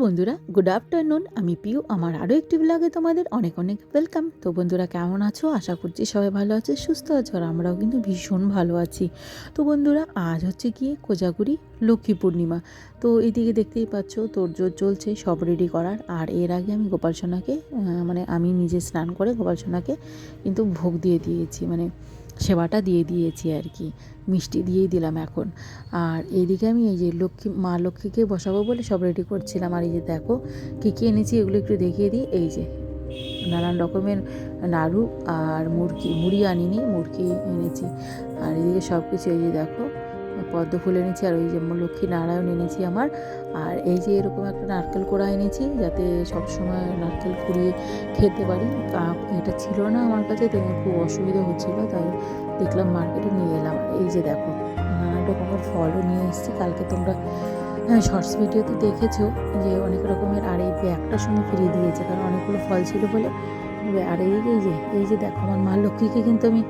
বন্ধুরা, good afternoon. আমি পিউ। আমার আরও একটি ব্লগে তোমাদের অনেক অনেক ওয়েলকাম। তো বন্ধুরা, কেমন আছো? আশা করছি সবাই ভালো আছে, সুস্থ আছো, আর আমরাও কিন্তু ভীষণ ভালো আছি। তো বন্ধুরা, আজ হচ্ছে কি কোজাগরি লক্ষ্মী পূর্ণিমা। তো এইদিকে দেখতেই পাচ্ছ তোড়জোড় চলছে সব রেডি করার। আর এর আগে আমি গোপাল সোনাকে আমি নিজে স্নান করে গোপাল সোনাকে কিন্তু ভোগ দিয়ে দিয়েছি, সেবাটা দিয়ে দিয়েছি আর কি, মিষ্টি দিয়েই দিলাম এখন। আর এইদিকে আমি এই যে মা লক্ষ্মীকে বসাবো বলে সব রেডি করছিলাম। আর এই যে দেখো কী কী এনেছি, এগুলো একটু দেখিয়ে দিই। এই যে নানান রকমের নাড়ু আর মুড়ি আনিনি, মুড়কি এনেছি। আর এদিকে সব কিছু এই যে দেখো পদ্ম ফুল এনেছি, আর ওই যে লক্ষ্মী নারায়ণ এনেছি আমার। আর এই যে এরকম একটা নারকেল কোড়া এনেছি, যাতে সবসময় নারকেল কুড়িয়ে খেতে পারি। এটা ছিল না আমার কাছে, তো খুব অসুবিধা হচ্ছিলো, তাই দেখলাম মার্কেটে নিয়ে এলাম। এই যে দেখো নানান রকমের ফলও নিয়ে এসেছি। কালকে তোমরা শর্টস ভিডিওতে দেখেছো যে অনেক রকমের। আর এই ব্যাগটার সঙ্গে ফিরিয়ে দিয়েছে, কারণ অনেকগুলো ফল ছিল বলে। আর এই যে দেখো আমার মা লক্ষ্মীকে কিন্তু আমি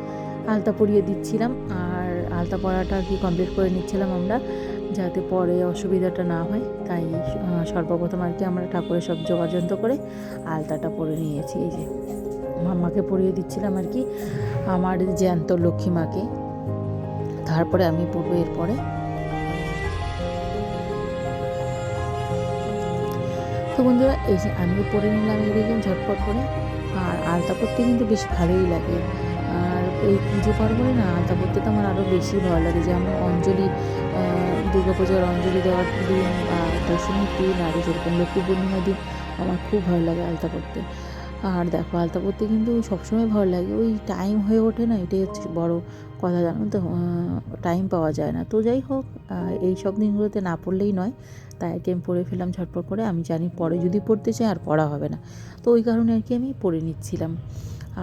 আলতা পরিয়ে দিচ্ছিলাম, আর আলতা পরাটা আর কি কমপ্লিট করে নিচ্ছিলাম আমরা, যাতে পরে অসুবিধাটা না হয়। তাই সর্বপ্রথম আর কি আমরা ঠাকুরের সব যোগাযন্ত্র করে আলতাটা পরে নিয়েছি। এই যে মাম্মাকে পরিয়ে দিচ্ছিলাম আর কি, আমার জ্যান্ত লক্ষ্মী মাকে। তারপরে আমি পরবো এরপরে। তো বন্ধুরা, এই যে আমিও পরে নিলাম এদিকে ঝটপট করে। আর আলতা পরতে কিন্তু বেশ ভালোই লাগে। আর এই পুজো পার্বণে না আলতা পরতে তো আমার আরও বেশি ভালো লাগে। যেমন অঞ্জলি, দুর্গাপূজার অঞ্জলি দেওয়ার দিন বা দশমীর দিন, আর যেরকম লক্ষ্মী পূর্ণিমার দিন আমার খুব ভালো লাগে আলতা পরতে। আর দেখো আলতা পরতে কিন্তু সবসময় ভালো লাগে, ওই টাইম হয়ে ওঠে না, এটাই হচ্ছে বড় কথা, জানো তো। টাইম পাওয়া যায় না। তো যাই হোক, এই সব দিনগুলোতে না পড়লেই নয়, তাই আর কি আমি পরে ফেললাম ঝটপট করে। আমি জানি পরে যদি পড়তে চাই আর পড়া হবে না, তো ওই কারণে আর কি আমি পড়ে নিচ্ছিলাম।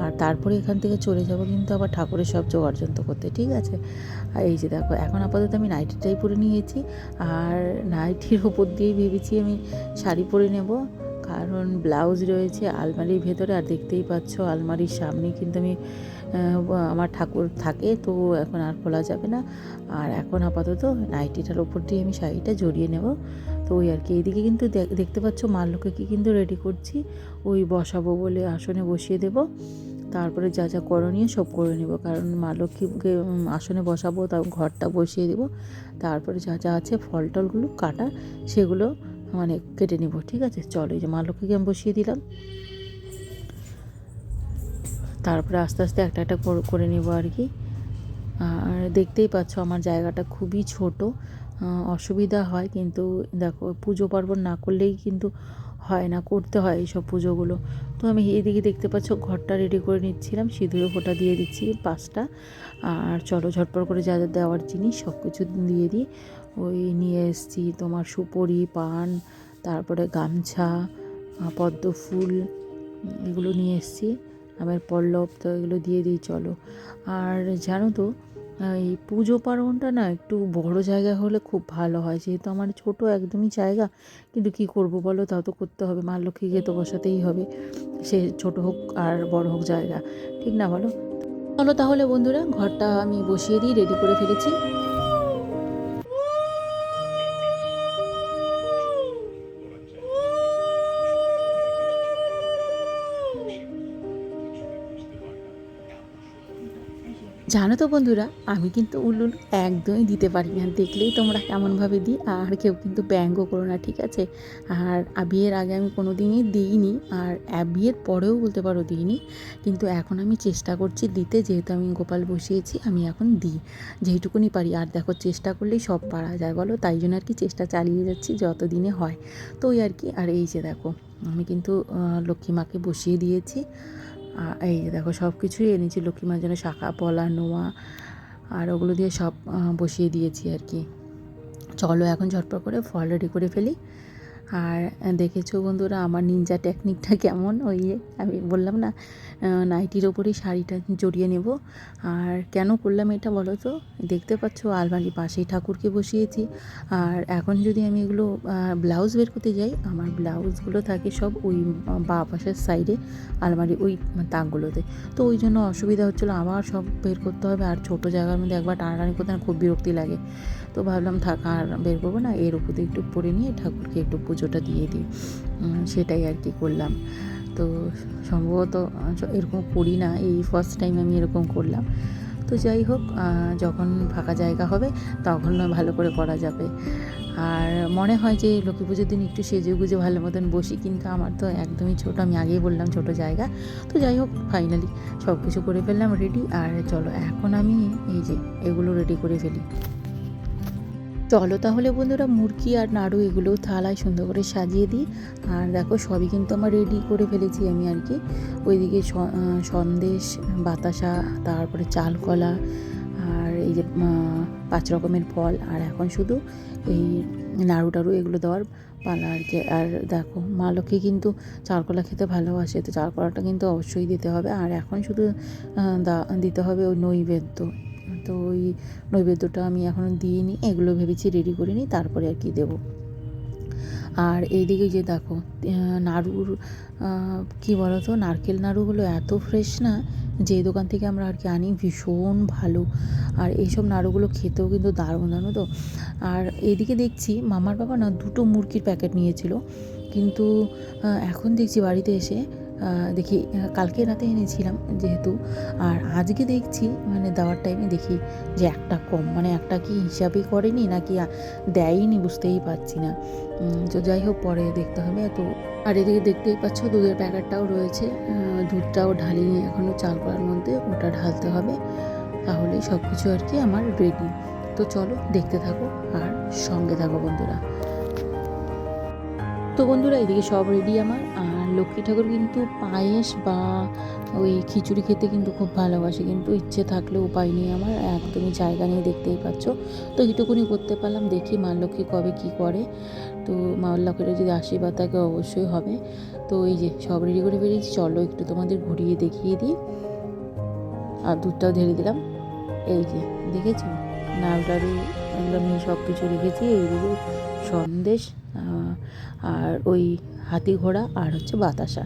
আর তারপরে এখান থেকে চলে যাব কিন্তু আবার ঠাকুরের সব জোগাড়যন্ত্র করতে, ঠিক আছে। আর এই যে দেখো এখন আপাতত আমি নাইটিটাই পরে নিয়েছি, আর নাইটির ওপর দিয়েই ভেবেছি আমি শাড়ি পরে নেব, কারণ ব্লাউজ রয়েছে আলমারির ভেতরে। আর দেখতেই পাচ্ছ আলমারির সামনে কিন্তু আমার ঠাকুর থাকে, তো এখন আর খোলা যাবে না। আর এখন আপাতত নাইটিটার ওপর দিয়ে আমি শাড়িটা জড়িয়ে নেব। তো ওই আর কি। এইদিকে কিন্তু দেখতে পাচ্ছ মা লক্ষ্মীকে কিন্তু রেডি করছি, ওই বসাবো বলে আসনে বসিয়ে দেব। তারপরে যা যা করণীয় সব করে নেব, কারণ মা লক্ষ্মীকে আসনে বসাবো, তার ঘরটা বসিয়ে দেবো। তারপরে যা যা আছে ফল টলগুলো কাটা, সেগুলো কেটে নেব, ঠিক আছে। চলো, এই যে মা লক্ষ্মীকে আমি বসিয়ে দিলাম। তারপরে আস্তে আস্তে একটা একটা করে নেব আর কি। আর দেখতেই পাচ্ছ আমার জায়গাটা খুবই ছোট, অসুবিধা হয়। কিন্তু দেখো পুজো পার্বণ না করলেই কিন্তু হয় না, করতে হয় এইসব পুজোগুলো। তো আমি এদিকে দেখতে পাচ্ছ ঘরটা রেডি করে নিচ্ছিলাম, সিঁদুরে ফোঁটা দিয়ে দিচ্ছি 5টা। আর চলো ঝটপট করে যা যা দেওয়ার জিনিস সব কিছু দিয়ে দিই। ওই নিয়ে এসেছি তোমার সুপরি, পান, তারপরে গামছা, পদ্ম ফুল, এগুলো নিয়ে এসেছি। আমার পল্লব, তো এগুলো দিয়ে দিই চলো। আর জানো তো, এই পুজো পার্বণটা না একটু বড় জায়গা হলে খুব ভালো হয়, যেহেতু আমার ছোট একদমই জায়গা। কিন্তু কি করব বলো, তাও তো করতে হবে, মা লক্ষ্মীকে তো বসাতেই হবে, সে ছোট হোক আর বড় হোক জায়গা, ঠিক না বলো? চলো তাহলে বন্ধুরা, ঘরটা আমি বসিয়ে দিই, রেডি করে ফেলেছি। জানো তো বন্ধুরা, আমি কিন্তু উলুল একদমই দিতে পারি না, দেখলেই তোমরা কেমনভাবে দিই। আর কেউ কিন্তু ব্যঙ্গ করো না, ঠিক আছে। আর বিয়ের আগে আমি কোনো দিনই দিইনি, আর বিয়ের পরেও বলতে পারো দিইনি। কিন্তু এখন আমি চেষ্টা করছি দিতে, যেহেতু আমি গোপাল বসিয়েছি, আমি এখন দিই যেইটুকুনি পারি। আর দেখো চেষ্টা করলেই সব পারা যায় বলো, তাই জন্য আর কি চেষ্টা চালিয়ে যাচ্ছি যত দিনে হয়। তো ওই আর কি। আর এই যে দেখো আমি কিন্তু লক্ষ্মী মাকে বসিয়ে দিয়েছি। এই যে দেখো সব কিছুই এনেছি লক্ষ্মী মার জন্য, শাঁখা পলা নোয়া, আর ওগুলো দিয়ে সব বসিয়ে দিয়েছি আর কি। চলো এখন ঝটপট করে ফল রেডি করে ফেলি। আর দেখেছো বন্ধুরা আমার নিনজা টেকনিকটা কেমন, ওই আমি বললাম না নাইটির ওপরেই শাড়িটা জড়িয়ে নেব। আর কেন করলাম এটা বলো তো, দেখতে পাচ্ছ আলমারির পাশেই ঠাকুরকে বসিয়েছি। আর এখন যদি আমি এগুলো ব্লাউজ বের করতে যাই, আমার ব্লাউজগুলো থাকে সব ওই বাঁ পাশের সাইডে আলমারি ওই তাকগুলোতে। তো ওই জন্য অসুবিধা হচ্ছিলো, আবার সব বের করতে হবে। আর ছোটো জায়গার মধ্যে একবার টানাটানি করতে না খুব বিরক্তি লাগে। তো ভাবলাম থাক আর বের করবো না, এর উপরে একটু পরে নিয়ে ঠাকুরকে একটু পুজো পুজোটা দিয়ে দিই, সেটাই আর কি করলাম। তো সম্ভবত এরকম করি না, এই ফার্স্ট টাইম আমি এরকম করলাম। তো যাই হোক, যখন ফাঁকা জায়গা হবে তখন ভালো করে করা যাবে। আর মনে হয় যে লক্ষ্মী পুজোর দিন একটু সেজে গুজে ভালো মতন বসি, কিন্তু আমার তো একদমই ছোটো, আমি আগেই বললাম ছোটো জায়গা। তো যাই হোক, ফাইনালি সব কিছু করে ফেললাম রেডি। আর চলো এখন আমি এই যে এগুলো রেডি করে ফেলি। চলো তাহলে বন্ধুরা, মুরগি আর নাড়ু এগুলোও থালায় সুন্দর করে সাজিয়ে দিই। আর দেখো সবই কিন্তু আমার রেডি করে ফেলেছি আমি আর কি। ওইদিকে সন্দেশ, বাতাসা, তারপরে চাল কলা, আর এই যে 5 রকমের ফল, আর এখন শুধু এই নাড়ু টাড়ু এগুলো দেওয়ার পালা আর কি। আর দেখো মা লক্ষ্মী কিন্তু চালকলা খেতে ভালোবাসে, তো চালকলাটা কিন্তু অবশ্যই দিতে হবে। আর এখন শুধু দিতে হবে ওই নৈবেদ্য। তো ওই নৈবেদ্যটা আমি এখনও দিইনি, এগুলো ভেবেছি রেডি করে নিই, তারপরে আর কি দেবো। আর এইদিকে যে দেখো নাড়ুর কী বলো তো, নারকেল নাড়ুগুলো এত ফ্রেশ না, যে দোকান থেকে আমরা আর কি আনি ভীষণ ভালো। আর এইসব নাড়ুগুলো খেতেও কিন্তু দারুণ, জানো তো। আর এইদিকে দেখছি মামার বাবা না 2টো মুরগির প্যাকেট নিয়েছিল, কিন্তু এখন দেখছি বাড়িতে এসে দেখি কালকে রাতে এনেছিলাম যেহেতু, আর আজকে দেখছি মানে দেওয়ার টাইমে দেখি যে একটা কম, মানে একটা কি হিসাবই করেনি নাকি দেয়নি, বুঝতেই পারছি না। তো যাই হোক, পরে দেখতে হবে। তো আর এদিকে দেখতেই পাচ্ছ দুধের প্যাকেটটাও রয়েছে, দুধটাও ঢালিনি এখনও চাল করার মধ্যে, ওটা ঢালতে হবে, তাহলেই সব কিছু আর কি আমার রেডি। তো চলো দেখতে থাকো আর সঙ্গে থাকো বন্ধুরা। তো বন্ধুরা এদিকে সব রেডি আমার। আর লক্ষ্মী ঠাকুর কিন্তু পায়েস বা ওই খিচুড়ি খেতে কিন্তু খুব ভালোবাসে, কিন্তু ইচ্ছে থাকলেও উপায় নেই আমার, একদমই জায়গা নেই, দেখতেই পাচ্ছ। তো এইটুকুনি করতে পারলাম, দেখি মা লক্ষ্মী কবে কী করে। তো মা লক্ষ্মীরা যদি আশীর্বাদ থাকে অবশ্যই হবে। তো এই যে সব রেডি করে বেরিয়েছি, চলো একটু তোমাদের ঘুরিয়ে দেখিয়ে দিই। আর দুধটাও ঢেলে দিলাম, এই যে দেখেছো নাড়ু টাড়ু এগুলো আমি সব কিছু রেখেছি। এইদিকে সন্দেশ, আর ওই হাতি ঘোড়া, আর হচ্ছে বাতাসা,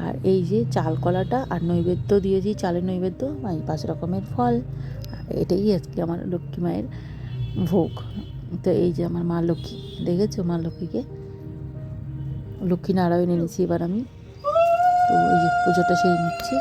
আর এই যে চাল কলাটা, আর নৈবেদ্য দিয়েছি চালের নৈবেদ্য, এই 5 রকমের ফল। এটাই আজকে আমার লক্ষ্মী মায়ের ভোগ। তো এই যে আমার মা লক্ষ্মী, দেখেছো মা লক্ষ্মীকে, লক্ষ্মী নারায়ণ এনেছি এবার আমি। তো এই যে পুজোটা সেই নিচ্ছি।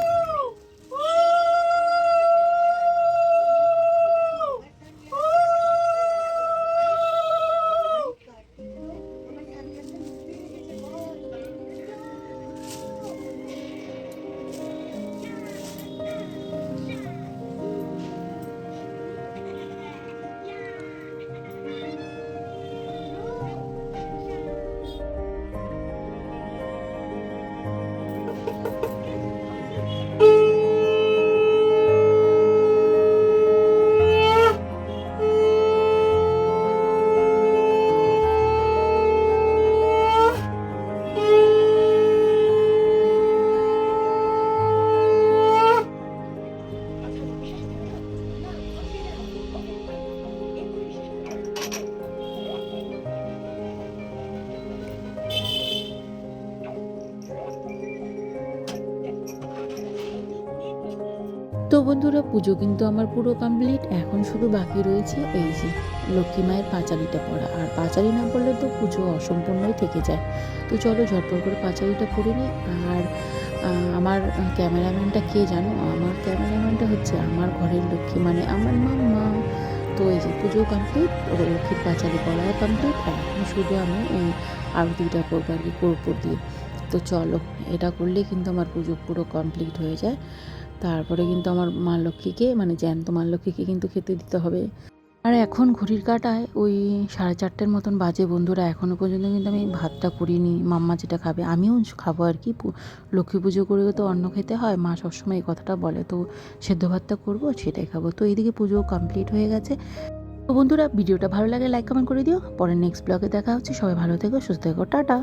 তো বন্ধুরা পুজো কিন্তু আমার পুরো কমপ্লিট, এখন শুধু বাকি রয়েছে এই যে লক্ষ্মী মায়ের পাঁচালিটা পড়া। আর পাঁচালি না পড়লে তো পুজো অসম্পূর্ণই থেকে যায়। তো চলো ঝটপট করে পাঁচালিটা পড়ে নিই। আর আমার ক্যামেরাম্যানটা কে জানো, আমার ক্যামেরাম্যানটা হচ্ছে আমার ঘরের লক্ষ্মী, মানে আমার মাম্মা। তো এই যে পুজো কমপ্লিট, লক্ষ্মীর পাঁচালি পড়াও কমপ্লিট, এখন শুধু আমি এই আরতিটা করবো আর কি কর্পূর দিয়ে। তো চলো এটা করলে কিন্তু আমার পুজো পুরো কমপ্লিট হয়ে যায়। তারপরে কিন্তু আমার মা লক্ষ্মীকে, মানে জ্যান্ত মা লক্ষ্মীকে কিন্তু খেতে দিতে হবে। আর এখন ঘড়ির কাঁটায় ওই 4:30 মতন বাজে বন্ধুরা, এখনও পর্যন্ত কিন্তু আমি ভাতটা করিনি। মাম্মা যেটা খাবে আমিও খাবো আর কি, লক্ষ্মী পুজো করেও তো অন্ন খেতে হয়, মা সবসময় এই কথাটা বলে। তো সেদ্ধ ভাতটা করবো, সেটাই খাবো। তো এইদিকে পুজো কমপ্লিট হয়ে গেছে। তো বন্ধুরা ভিডিওটা ভালো লাগে লাইক কমেন্ট করে দিও। পরে নেক্সট ব্লগে দেখা হচ্ছে, সবাই ভালো থেকো, সুস্থ থেকো, টাটা।